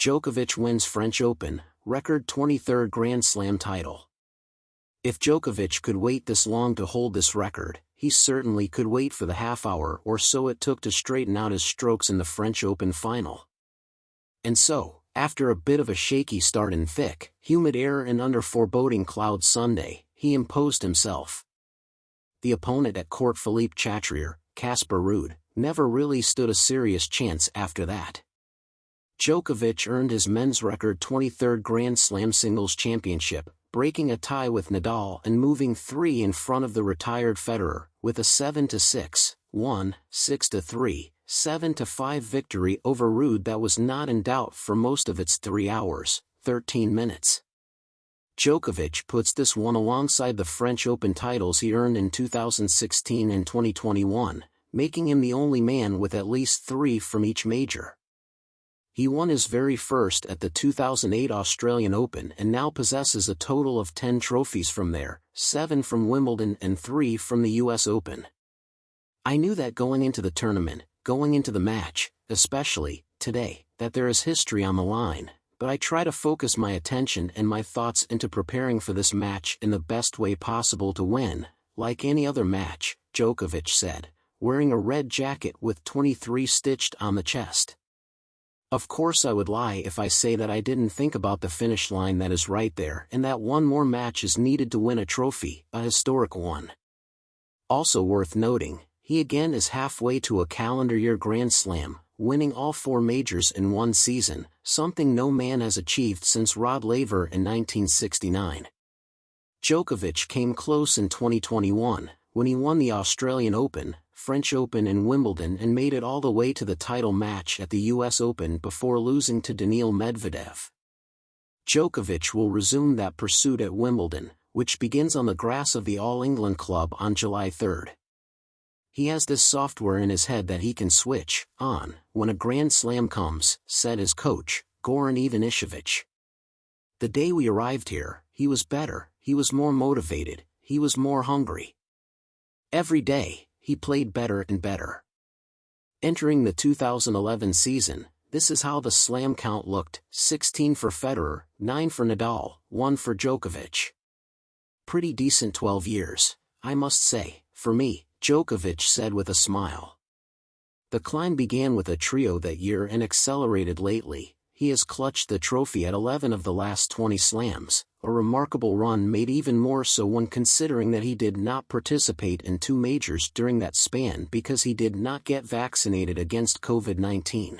Djokovic wins French Open, record 23rd Grand Slam title. If Djokovic could wait this long to hold this record, he certainly could wait for the half hour or so it took to straighten out his strokes in the French Open final. And so, after a bit of a shaky start in thick, humid air and under foreboding clouds Sunday, he imposed himself. The opponent at court Philippe Chatrier, Casper Ruud, never really stood a serious chance after that. Djokovic earned his men's record 23rd Grand Slam singles championship, breaking a tie with Nadal and moving 3 in front of the retired Federer, with a 7-6, 1, 6-3, 7-5 victory over Ruud that was not in doubt for most of its 3 hours, 13 minutes. Djokovic puts this one alongside the French Open titles he earned in 2016 and 2021, making him the only man with at least 3 from each major. He won his very first at the 2008 Australian Open and now possesses a total of 10 trophies from there, 7 from Wimbledon and 3 from the US Open. I knew that going into the tournament, going into the match, especially today, that there is history on the line, but I try to focus my attention and my thoughts into preparing for this match in the best way possible to win, like any other match, Djokovic said, wearing a red jacket with 23 stitched on the chest. Of course I would lie if I say that I didn't think about the finish line that is right there and that one more match is needed to win a trophy, a historic one. Also worth noting, he again is halfway to a calendar year Grand Slam, winning all 4 majors in one season, something no man has achieved since Rod Laver in 1969. Djokovic came close in 2021, when he won the Australian Open, French Open and Wimbledon and made it all the way to the title match at the US Open before losing to Daniil Medvedev. Djokovic will resume that pursuit at Wimbledon, which begins on the grass of the All England Club on July 3rd. He has this software in his head that he can switch on when a Grand Slam comes, said his coach, Goran Ivanišević. The day we arrived here, he was better, he was more motivated, he was more hungry. Every day, he played better and better. Entering the 2011 season, this is how the slam count looked: 16 for Federer, 9 for Nadal, 1 for Djokovic. Pretty decent 12 years, I must say, for me, Djokovic said with a smile. The climb began with a trio that year and accelerated lately. He has clutched the trophy at 11 of the last 20 slams, a remarkable run made even more so when considering that he did not participate in 2 majors during that span because he did not get vaccinated against COVID-19.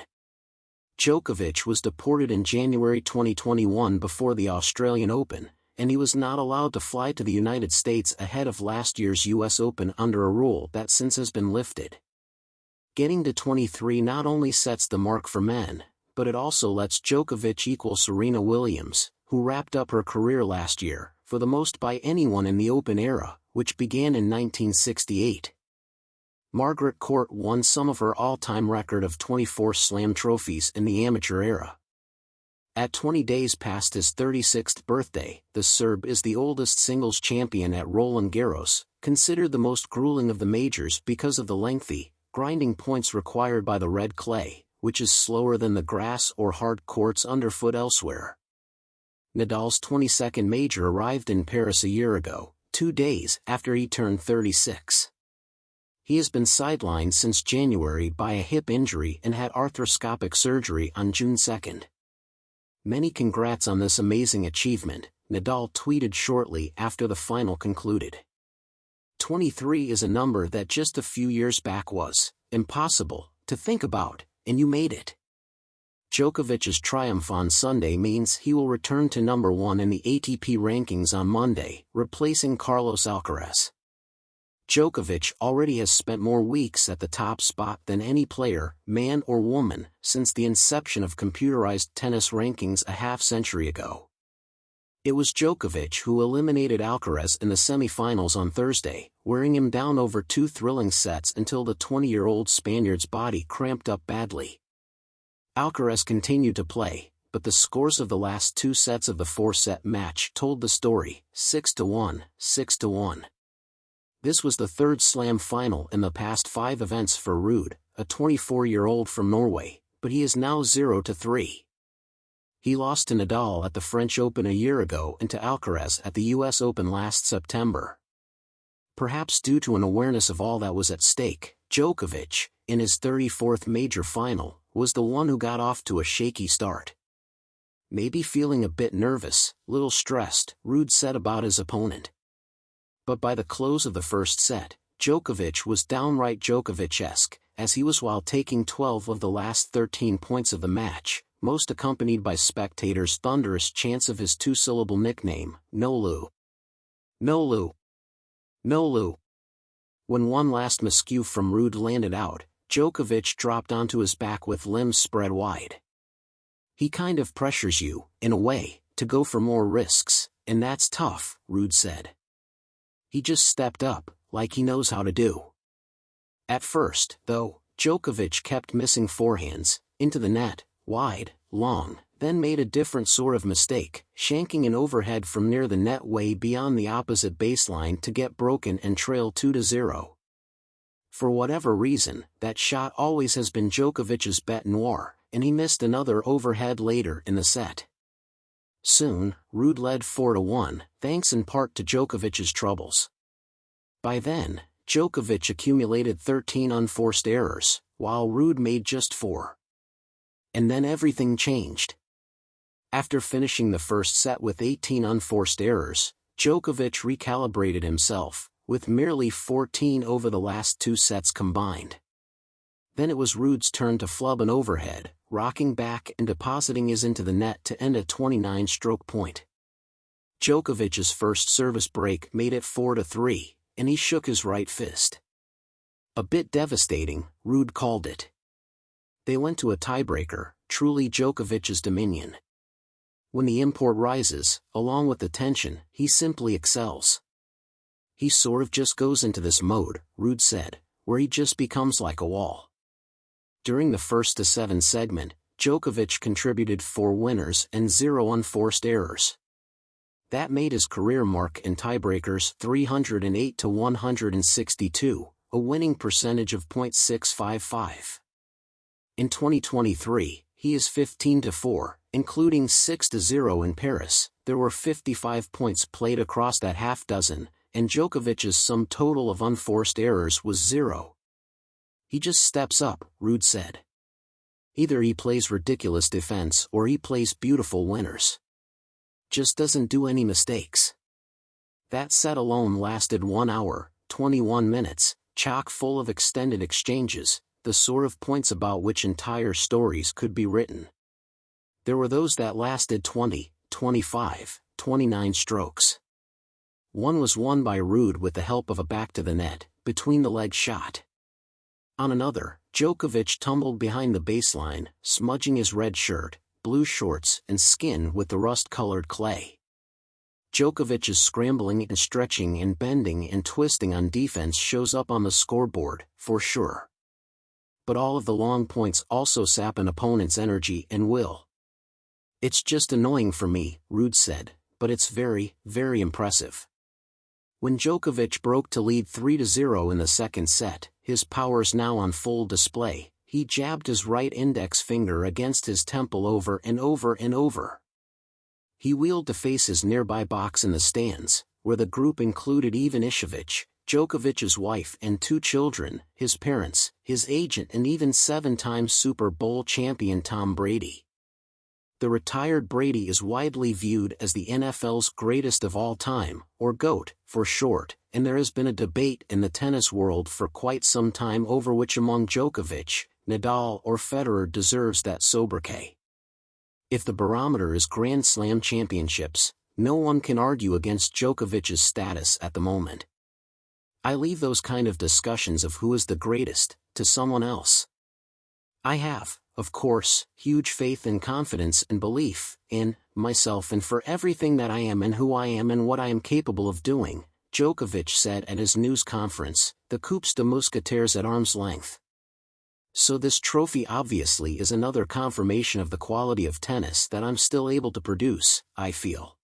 Djokovic was deported in January 2021 before the Australian Open, and he was not allowed to fly to the United States ahead of last year's US Open under a rule that since has been lifted. Getting to 23 not only sets the mark for men, but it also lets Djokovic equal Serena Williams, who wrapped up her career last year, for the most by anyone in the Open era, which began in 1968. Margaret Court won some of her all-time record of 24 slam trophies in the amateur era. At 20 days past his 36th birthday, the Serb is the oldest singles champion at Roland Garros, considered the most grueling of the majors because of the lengthy, grinding points required by the red clay, which is slower than the grass or hard courts underfoot elsewhere. Nadal's 22nd major arrived in Paris a year ago, 2 days after he turned 36. He has been sidelined since January by a hip injury and had arthroscopic surgery on June 2nd. Many congrats on this amazing achievement, Nadal tweeted shortly after the final concluded. 23 is a number that just a few years back was impossible to think about, and you made it. Djokovic's triumph on Sunday means he will return to number 1 in the ATP rankings on Monday, replacing Carlos Alcaraz. Djokovic already has spent more weeks at the top spot than any player, man or woman, since the inception of computerized tennis rankings a half-century ago. It was Djokovic who eliminated Alcaraz in the semifinals on Thursday, wearing him down over 2 thrilling sets until the 20-year-old Spaniard's body cramped up badly. Alcaraz continued to play, but the scores of the last 2 sets of the 4-set match told the story: 6-1, 6-1. This was the 3rd slam final in the past 5 events for Ruud, a 24-year-old from Norway, but he is now 0-3. He lost to Nadal at the French Open a year ago and to Alcaraz at the US Open last September. Perhaps due to an awareness of all that was at stake, Djokovic, in his 34th major final, was the one who got off to a shaky start. Maybe feeling a bit nervous, little stressed, Ruud said about his opponent. But by the close of the first set, Djokovic was downright Djokovic-esque, as he was while taking 12 of the last 13 points of the match, most accompanied by spectators' thunderous chants of his two-syllable nickname, Nolu. Nolu. Nolu. When one last miscue from Ruud landed out, Djokovic dropped onto his back with limbs spread wide. He kind of pressures you, in a way, to go for more risks, and that's tough, Ruud said. He just stepped up, like he knows how to do. At first, though, Djokovic kept missing forehands, into the net, wide, long, then made a different sort of mistake, shanking an overhead from near the net way beyond the opposite baseline to get broken and trail 2-0. For whatever reason, that shot always has been Djokovic's bête noire, and he missed another overhead later in the set. Soon, Ruud led 4-1, thanks in part to Djokovic's troubles. By then, Djokovic accumulated 13 unforced errors, while Ruud made just 4. And then everything changed. After finishing the first set with 18 unforced errors, Djokovic recalibrated himself, with merely 14 over the last 2 sets combined. Then it was Ruud's turn to flub an overhead, rocking back and depositing his into the net to end a 29-stroke point. Djokovic's first service break made it 4-3, and he shook his right fist. A bit devastating, Ruud called it. They went to a tiebreaker, truly Djokovic's dominion. When the import rises, along with the tension, he simply excels. He sort of just goes into this mode, Ruud said, where he just becomes like a wall. During the 1-7 segment, Djokovic contributed 4 winners and 0 unforced errors. That made his career mark in tiebreakers 308-162, a winning percentage of .655. In 2023, he is 15-4, including 6-0 in Paris. There were 55 points played across that half dozen, and Djokovic's sum total of unforced errors was 0. He just steps up, Ruud said. Either he plays ridiculous defense or he plays beautiful winners. Just doesn't do any mistakes. That set alone lasted 1 hour, 21 minutes, chock full of extended exchanges, the sort of points about which entire stories could be written. There were those that lasted 20, 25, 29 strokes. One was won by Ruud with the help of a back-to-the-net, between-the-leg shot. On another, Djokovic tumbled behind the baseline, smudging his red shirt, blue shorts and skin with the rust-colored clay. Djokovic's scrambling and stretching and bending and twisting on defense shows up on the scoreboard, for sure. But all of the long points also sap an opponent's energy and will. It's just annoying for me, Ruud said, but it's very, very impressive. When Djokovic broke to lead 3-0 in the second set, his powers now on full display, he jabbed his right index finger against his temple over and over and over. He wheeled to face his nearby box in the stands, where the group included Ivan Ishevich, Djokovic's wife and 2 children, his parents, his agent and even 7-time Super Bowl champion Tom Brady. The retired Brady is widely viewed as the NFL's greatest of all time, or GOAT, for short, and there has been a debate in the tennis world for quite some time over which among Djokovic, Nadal or Federer deserves that sobriquet. If the barometer is Grand Slam championships, no one can argue against Djokovic's status at the moment. I leave those kind of discussions of who is the greatest, to someone else. I have, of course, huge faith and confidence and belief in myself and for everything that I am and who I am and what I am capable of doing, Djokovic said at his news conference, the Coupes de Mousquetaires at arm's length. So this trophy obviously is another confirmation of the quality of tennis that I'm still able to produce, I feel.